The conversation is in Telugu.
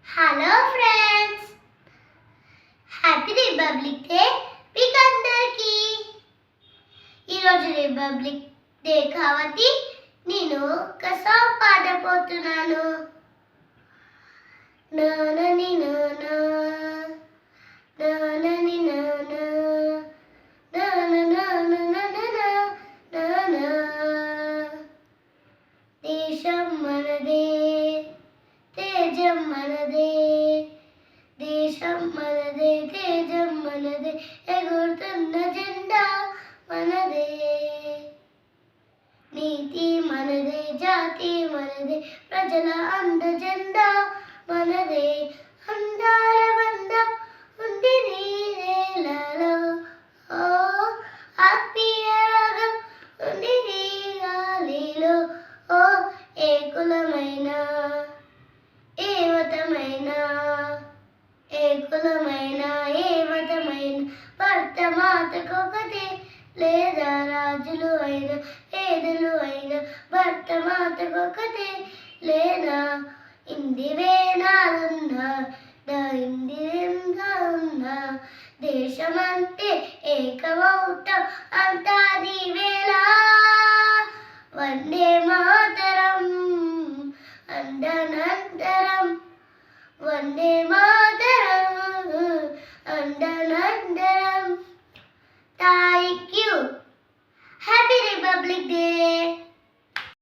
Hello friends, happy republic day మీకు అందరికీ. ఈరోజు రిపబ్లిక్ డే కాబట్టి నేను ఒక సాంగ్ పాడబోతున్నాను. నానని నానా నానని నానా నానా దేశం మనదే, తేజం మనదే, దేశం మనదే, తేజం మనదే, ఎగురుతున్న జెండా మనదే, నీతి మనదే, జాతి మనదే, ప్రజల అంద జెండా మనదే, అందాల బంధం ఉంది నీలలో, ఓ ఆత్మీయ రాగం ఉంది నీ గాలిలో, ఓ ఏ కులమైన ఏ మతమైన, ఏ కులమైన ఏ మతమైన, భర్త మాతకొకటే, లేదా రాజులు అయినా పేదలు అయినా, భర్త మాతకొకటే, లేదా ఇంది వేణాలున్నా ఇందిగా ఉన్నా, దేశమంటే ఏకమౌటం అంతా నీవేలా, వందే మాతరం అందన